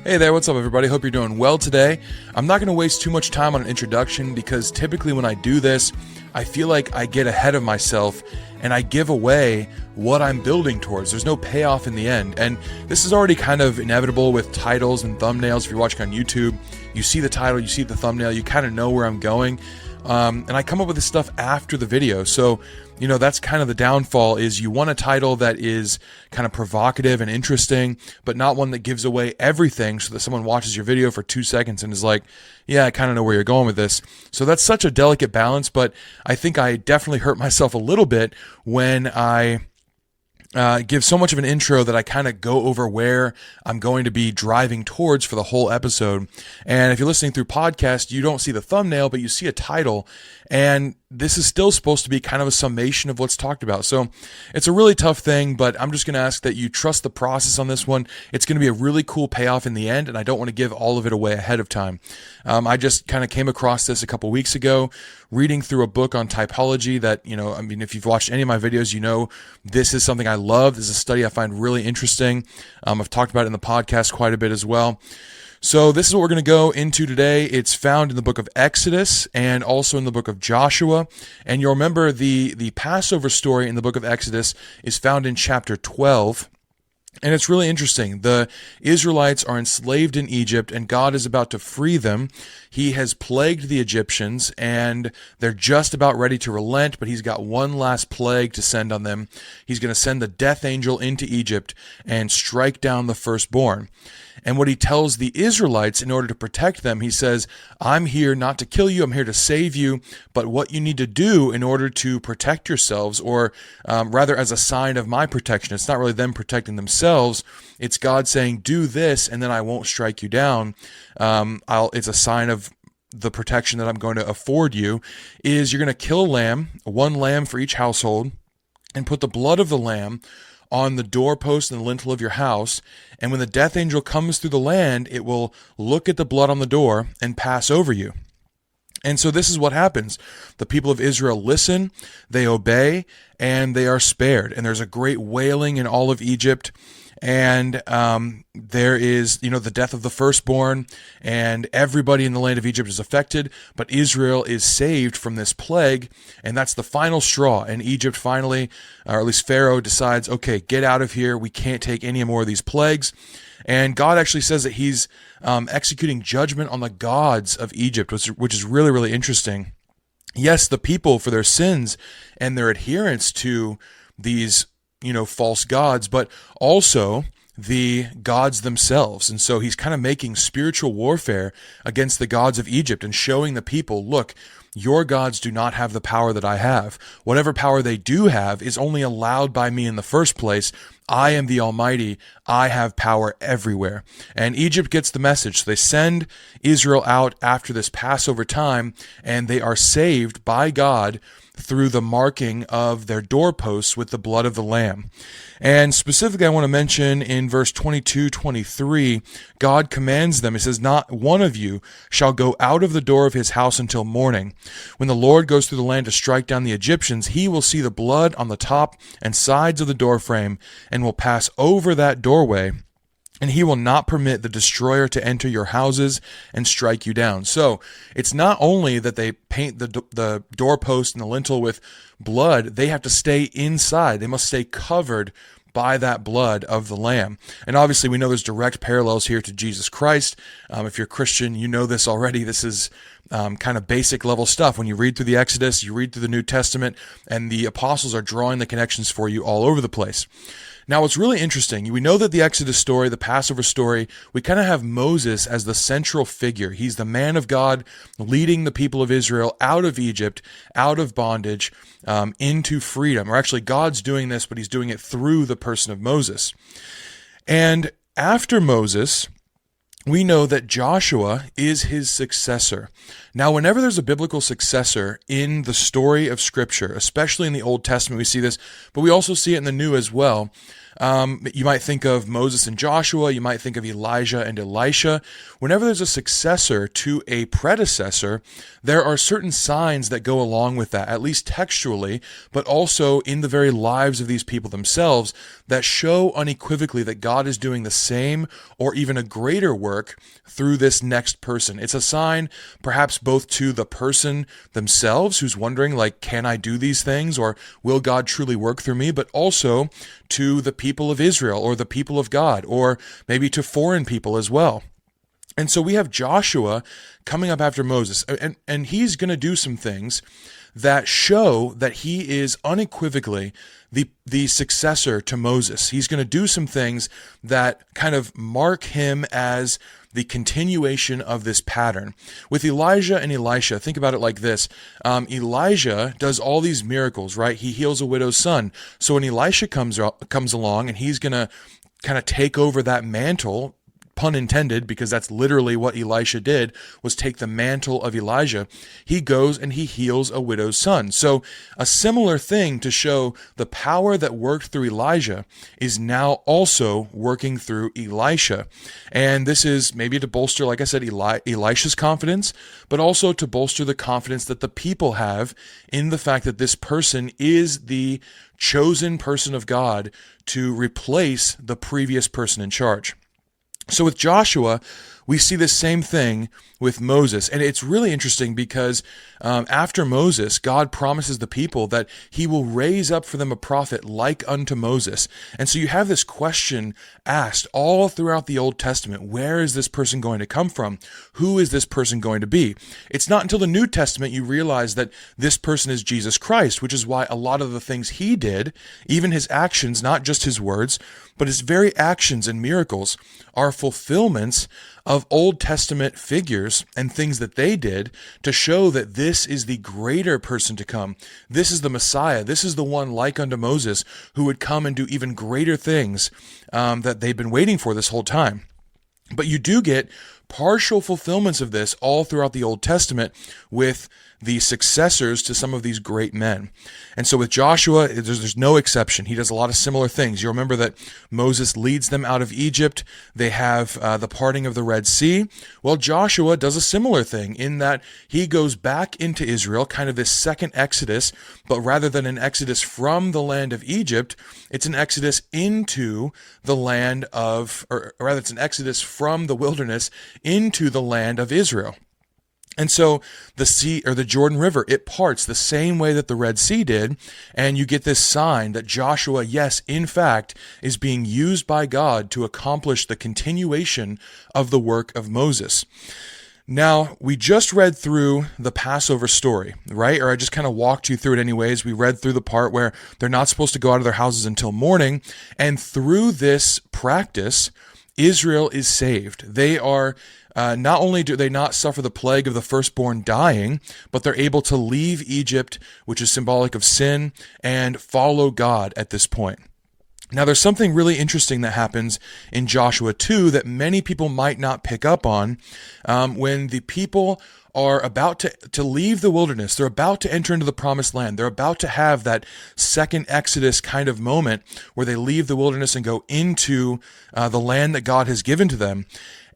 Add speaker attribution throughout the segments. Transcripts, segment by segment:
Speaker 1: Hey there, what's up everybody? Hope you're doing well today. I'm not going to waste too much time on an introduction because typically when I do this, I feel like I get ahead of myself and I give away what I'm building towards. There's no payoff in the end. And this is already kind of inevitable with titles and thumbnails. If you're watching on YouTube, you see the title, you see the thumbnail, you kind of know where I'm going. And I come up with this stuff after the video. So, that's kind of the downfall is you want a title that is kind of provocative and interesting, but not one that gives away everything so that someone watches your video for 2 seconds and is like, yeah, I kind of know where you're going with this. So that's such a delicate balance, but I think I definitely hurt myself a little bit when I give so much of an intro that I kind of go over where I'm going to be driving towards for the whole episode. And if you're listening through podcast, you don't see the thumbnail, but you see a title. And this is still supposed to be kind of a summation of what's talked about. So it's a really tough thing, but I'm just going to ask that you trust the process on this one. It's going to be a really cool payoff in the end, and I don't want to give all of it away ahead of time. I just kind of came across this a couple weeks ago, reading through a book on typology that, if you've watched any of my videos, this is something I love. This is a study I find really interesting. I've talked about it in the podcast quite a bit as well. So this is what we're going to go into today. It's found in the book of Exodus and also in the book of Joshua. And you'll remember the Passover story in the book of Exodus is found in chapter 12. And it's really interesting. The Israelites are enslaved in Egypt, and God is about to free them. He has plagued the Egyptians, and they're just about ready to relent, but he's got one last plague to send on them. He's going to send the death angel into Egypt and strike down the firstborn. And what he tells the Israelites in order to protect them, he says, I'm here not to kill you, I'm here to save you, but what you need to do in order to protect yourselves, or rather as a sign of my protection, it's not really them protecting themselves, it's God saying, do this, and then I won't strike you down. It's a sign of the protection that I'm going to afford you, is you're going to kill a lamb, one lamb for each household, and put the blood of the lamb on the doorpost and the lintel of your house, and when the death angel comes through the land, it will look at the blood on the door and pass over you. And so this is what happens. The people of Israel listen, they obey, and they are spared. And there's a great wailing in all of Egypt. And there is, the death of the firstborn, and everybody in the land of Egypt is affected, but Israel is saved from this plague, and that's the final straw. And Egypt finally, or at least Pharaoh, decides, okay, get out of here. We can't take any more of these plagues. And God actually says that he's executing judgment on the gods of Egypt, which is really, really interesting. Yes, the people for their sins and their adherence to these false gods, but also the gods themselves. And so he's kind of making spiritual warfare against the gods of Egypt and showing the people, look, your gods do not have the power that I have. Whatever power they do have is only allowed by me in the first place. I am the Almighty. I have power everywhere. And Egypt gets the message. So they send Israel out after this Passover time, and they are saved by God through the marking of their doorposts with the blood of the Lamb. And specifically, I want to mention in verse 22-23, God commands them. He says, not one of you shall go out of the door of his house until morning. When the Lord goes through the land to strike down the Egyptians, he will see the blood on the top and sides of the doorframe and will pass over that doorway. And he will not permit the destroyer to enter your houses and strike you down. So it's not only that they paint the doorpost and the lintel with blood, they have to stay inside. They must stay covered by that blood of the Lamb. And obviously we know there's direct parallels here to Jesus Christ. If you're a Christian, you know this already. This is kind of basic level stuff. When you read through the Exodus, you read through the New Testament, and the apostles are drawing the connections for you all over the place. Now, what's really interesting, we know that the Exodus story, the Passover story, we kind of have Moses as the central figure. He's the man of God leading the people of Israel out of Egypt, out of bondage, into freedom. Or actually, God's doing this, but he's doing it through the person of Moses. And after Moses, we know that Joshua is his successor. Now, whenever there's a biblical successor in the story of Scripture, especially in the Old Testament, we see this, but we also see it in the New as well. You might think of Moses and Joshua. You might think of Elijah and Elisha. Whenever there's a successor to a predecessor, there are certain signs that go along with that, at least textually, but also in the very lives of these people themselves that show unequivocally that God is doing the same or even a greater work work through this next person. It's a sign perhaps both to the person themselves who's wondering, like, can I do these things, or will God truly work through me, but also to the people of Israel or the people of God, or maybe to foreign people as well. And so we have Joshua coming up after Moses, and he's going to do some things that show that he is unequivocally the successor to Moses. He's going to do some things that kind of mark him as the continuation of this pattern. With Elijah and Elisha, think about it like this. Elijah does all these miracles, right? He heals a widow's son. So when Elisha comes along and he's going to kind of take over that mantle, pun intended, because that's literally what Elisha did, was take the mantle of Elijah. He goes and he heals a widow's son. So a similar thing to show the power that worked through Elijah is now also working through Elisha. And this is maybe to bolster, like I said, Elisha's confidence, but also to bolster the confidence that the people have in the fact that this person is the chosen person of God to replace the previous person in charge. So with Joshua, we see the same thing with Moses. And it's really interesting because after Moses, God promises the people that he will raise up for them a prophet like unto Moses. And so you have this question asked all throughout the Old Testament. Where is this person going to come from? Who is this person going to be? It's not until the New Testament you realize that this person is Jesus Christ, which is why a lot of the things he did, even his actions, not just his words, but his very actions and miracles, are fulfillments of Old Testament figures and things that they did to show that this is the greater person to come. This is the Messiah. This is the one like unto Moses who would come and do even greater things that they've been waiting for this whole time. But you do get partial fulfillments of this all throughout the Old Testament with the successors to some of these great men. And so with Joshua, there's no exception. He does a lot of similar things. You remember that Moses leads them out of Egypt. They have the parting of the Red Sea. Well, Joshua does a similar thing in that he goes back into Israel, kind of this second Exodus, but rather than an Exodus from the land of Egypt, it's an Exodus into the land of, or rather it's an Exodus from the wilderness into the land of Israel. And so the sea, or the Jordan River, it parts the same way that the Red Sea did, and you get this sign that Joshua, yes, in fact, is being used by God to accomplish the continuation of the work of Moses. Now, we just read through the Passover story, right? Or I just kind of walked you through it anyways. We read through the part where they're not supposed to go out of their houses until morning, and through this practice, Israel is saved. They are not only do they not suffer the plague of the firstborn dying, but they're able to leave Egypt, which is symbolic of sin, and follow God at this point. Now, there's something really interesting that happens in Joshua 2 that many people might not pick up on when the people are about to leave the wilderness. They're about to enter into the promised land. They're about to have that second Exodus kind of moment where they leave the wilderness and go into the land that God has given to them.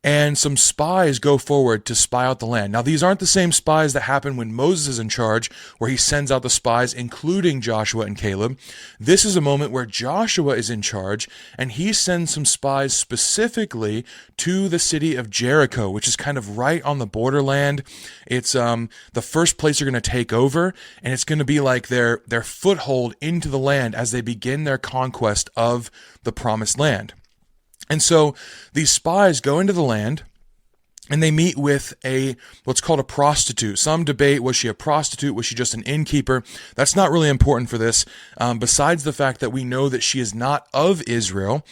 Speaker 1: And some spies go forward to spy out the land. Now, these aren't the same spies that happen when Moses is in charge, where he sends out the spies, including Joshua and Caleb. This is a moment where Joshua is in charge, and he sends some spies specifically to the city of Jericho, which is kind of right on the borderland. It's the first place they're going to take over, and it's going to be like their foothold into the land as they begin their conquest of the promised land. And so these spies go into the land and they meet with what's called a prostitute. Some debate, was she a prostitute? Was she just an innkeeper? That's not really important for this, besides the fact that we know that she is not of Israel.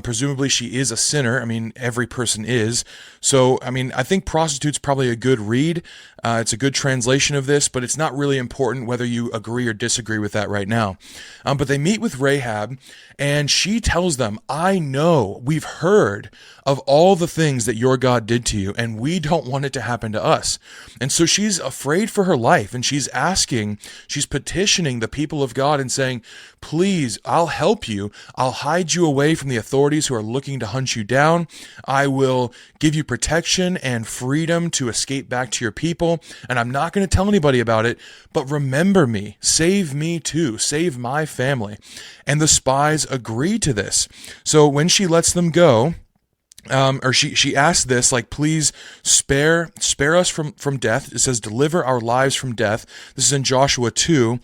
Speaker 1: Presumably she is a sinner. I mean, every person is. So, I mean, I think prostitute's probably a good read. It's a good translation of this, but it's not really important whether you agree or disagree with that right now. But they meet with Rahab, and she tells them, I know, we've heard of all the things that your God did to you, and we don't want it to happen to us. And so she's afraid for her life, and she's petitioning the people of God and saying, please, I'll help you. I'll hide you away from the authorities who are looking to hunt you down. I will give you protection and freedom to escape back to your people, and I'm not going to tell anybody about it, but remember me, save me too, save my family. And the spies agree to this. So when she lets them go, or she asked this, like, please spare us from death. It says, deliver our lives from death. This is in Joshua 2.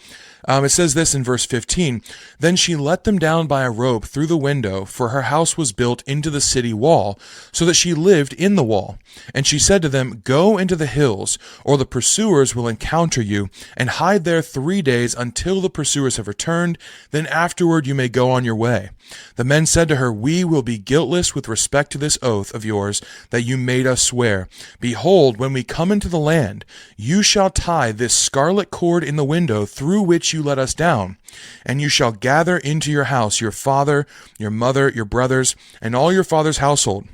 Speaker 1: It says this in verse 15, then she let them down by a rope through the window, for her house was built into the city wall, so that she lived in the wall. And she said to them, go into the hills, or the pursuers will encounter you, and hide there 3 days until the pursuers have returned. Then afterward you may go on your way. The men said to her, we will be guiltless with respect to this oath of yours that you made us swear. Behold, when we come into the land, you shall tie this scarlet cord in the window through which you let us down, and you shall gather into your house your father, your mother, your brothers, and all your father's household.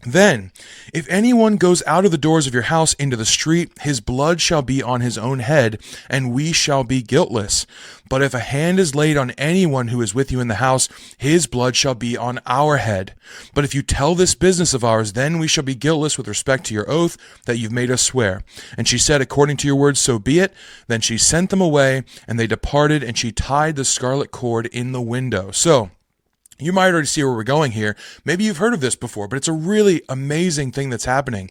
Speaker 1: Then, if anyone goes out of the doors of your house into the street, his blood shall be on his own head, and we shall be guiltless. But if a hand is laid on anyone who is with you in the house, his blood shall be on our head. But if you tell this business of ours, then we shall be guiltless with respect to your oath that you've made us swear. And she said, according to your words, so be it. Then she sent them away, and they departed, and she tied the scarlet cord in the window. So, you might already see where we're going here. Maybe you've heard of this before, but it's a really amazing thing that's happening.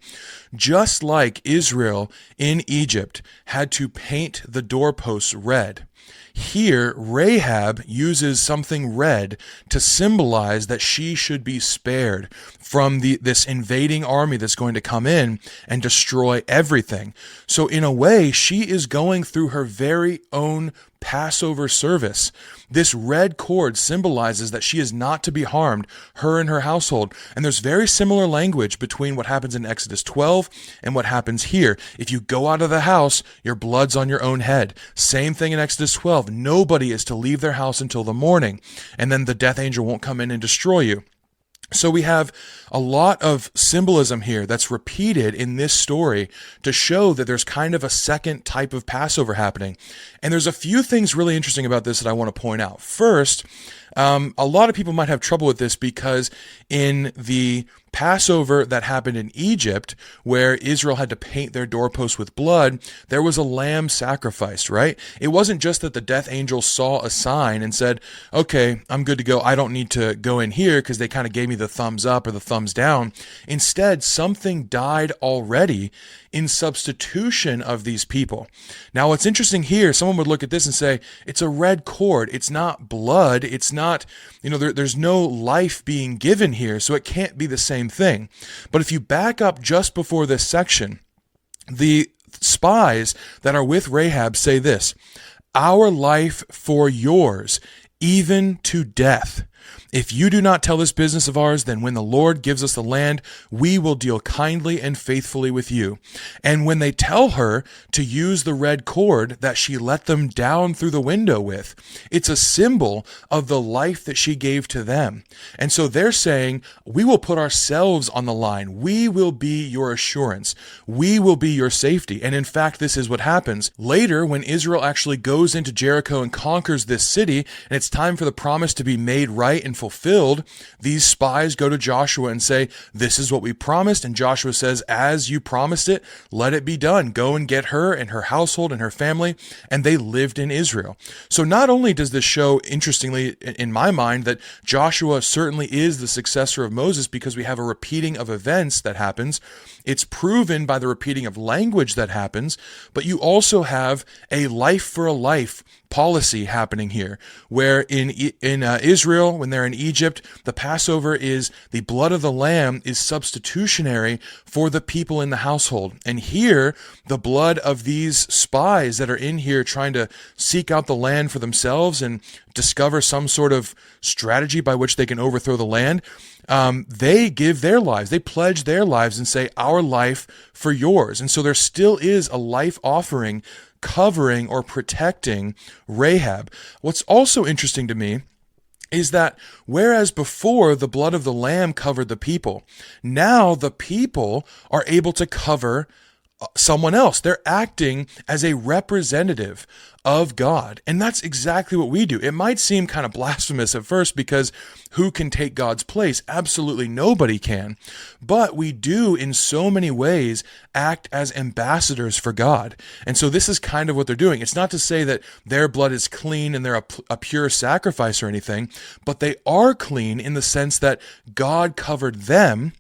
Speaker 1: Just like Israel in Egypt had to paint the doorposts red, here Rahab uses something red to symbolize that she should be spared from this invading army that's going to come in and destroy everything. So in a way, she is going through her very own Passover service. This red cord symbolizes that she is not to be harmed, her and her household. And there's very similar language between what happens in Exodus 12 and what happens here. If you go out of the house, your blood's on your own head. Same thing in Exodus 12. Nobody is to leave their house until the morning, and then the death angel won't come in and destroy you. So we have a lot of symbolism here that's repeated in this story to show that there's kind of a second type of Passover happening. And there's a few things really interesting about this that I want to point out. First, a lot of people might have trouble with this because in the Passover that happened in Egypt, where Israel had to paint their doorposts with blood, there was a lamb sacrificed, right? It wasn't just that the death angel saw a sign and said, okay, I'm good to go. I don't need to go in here because they kind of gave me the thumbs up or the thumbs down. Instead, something died already in substitution of these people. Now, what's interesting here, someone would look at this and say, it's a red cord. It's not blood. It's not, there's no life being given here, so it can't be the same thing. But if you back up just before this section, the spies that are with Rahab say this, our life for yours, even to death. If you do not tell this business of ours, then when the Lord gives us the land, we will deal kindly and faithfully with you. And when they tell her to use the red cord that she let them down through the window with, it's a symbol of the life that she gave to them. And so they're saying, we will put ourselves on the line. We will be your assurance. We will be your safety. And in fact, this is what happens. Later, when Israel actually goes into Jericho and conquers this city, and it's time for the promise to be made right and fulfilled, these spies go to Joshua and say, this is what we promised. And Joshua says, as you promised it, let it be done. Go and get her and her household and her family. And they lived in Israel. So not only does this show, interestingly, in my mind, that Joshua certainly is the successor of Moses because we have a repeating of events that happens, it's proven by the repeating of language that happens, but you also have a life for a life policy happening here, where in Israel, when they're in Egypt, the Passover is the blood of the lamb is substitutionary for the people in the household. And here, the blood of these spies that are in here trying to seek out the land for themselves and discover some sort of strategy by which they can overthrow the land, they give their lives, they pledge their lives and say, our life for yours. And so there still is a life offering covering or protecting Rahab. What's also interesting to me is that whereas before the blood of the lamb covered the people, now the people are able to cover someone else. They're acting as a representative of God. And that's exactly what we do. It might seem kind of blasphemous at first because who can take God's place? Absolutely nobody can. But we do in so many ways act as ambassadors for God. And so this is kind of what they're doing. It's not to say that their blood is clean and they're a pure sacrifice or anything, but they are clean in the sense that God covered them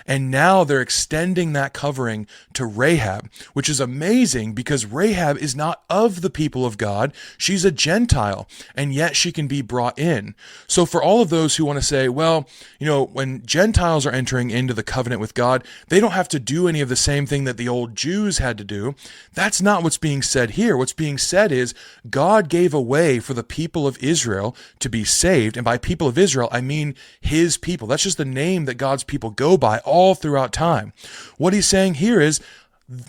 Speaker 1: And now they're extending that covering to Rahab, which is amazing because Rahab is not of the people of God. She's a Gentile, and yet she can be brought in. So for all of those who want to say, well, when Gentiles are entering into the covenant with God, they don't have to do any of the same thing that the old Jews had to do. That's not what's being said here. What's being said is God gave a way for the people of Israel to be saved. And by people of Israel, I mean his people. That's just the name that God's people go by all throughout time. What he's saying here is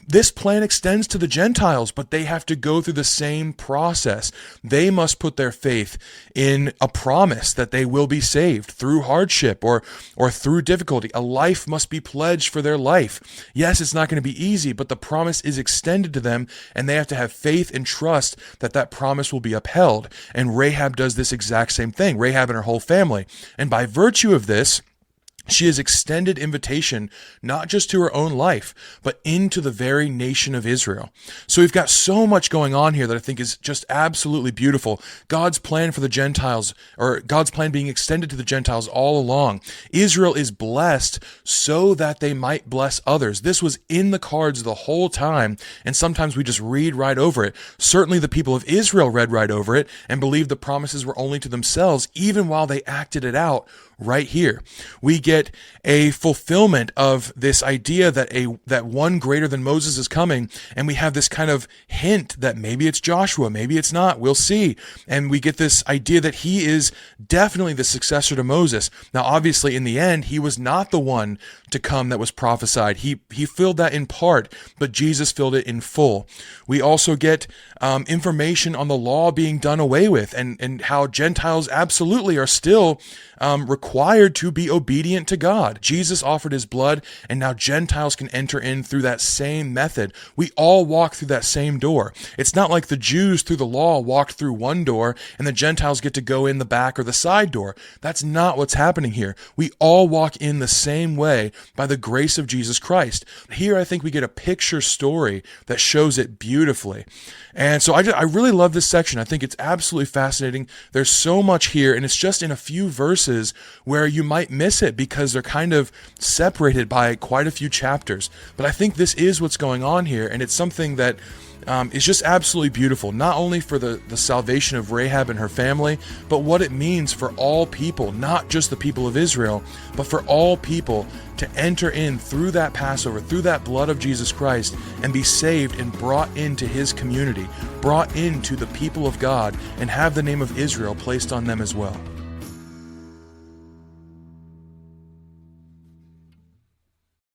Speaker 1: this plan extends to the Gentiles, but they have to go through the same process. They must put their faith in a promise that they will be saved through hardship or through difficulty. A life must be pledged for their life. Yes, it's not going to be easy, but the promise is extended to them, and they have to have faith and trust that that promise will be upheld. And Rahab does this exact same thing, Rahab and her whole family. And by virtue of this, she has extended invitation not just to her own life, but into the very nation of Israel. So we've got so much going on here that I think is just absolutely beautiful. God's plan for the Gentiles, or God's plan being extended to the Gentiles all along. Israel is blessed so that they might bless others. This was in the cards the whole time, and sometimes we just read right over it. Certainly the people of Israel read right over it and believed the promises were only to themselves, even while they acted it out right here. We get a fulfillment of this idea that one greater than Moses is coming, and we have this kind of hint that maybe it's Joshua, maybe it's not, we'll see. And we get this idea that he is definitely the successor to Moses. Now, obviously, in the end, he was not the one to come that was prophesied. He filled that in part, but Jesus filled it in full. We also get information on the law being done away with, and how Gentiles absolutely are still required to be obedient to God. Jesus offered his blood, and now Gentiles can enter in through that same method. We all walk through that same door. It's not like the Jews through the law walked through one door and the Gentiles get to go in the back or the side door. That's not what's happening here. We all walk in the same way by the grace of Jesus Christ. Here I think we get a picture story that shows it beautifully. And so I really love this section. I think it's absolutely fascinating. There's so much here, and it's just in a few verses where you might miss it because they're kind of separated by quite a few chapters. But I think this is what's going on here, and it's something that is just absolutely beautiful, not only for the salvation of Rahab and her family, but what it means for all people, not just the people of Israel, but for all people to enter in through that Passover, through that blood of Jesus Christ, and be saved and brought into his community, brought into the people of God, and have the name of Israel placed on them as well.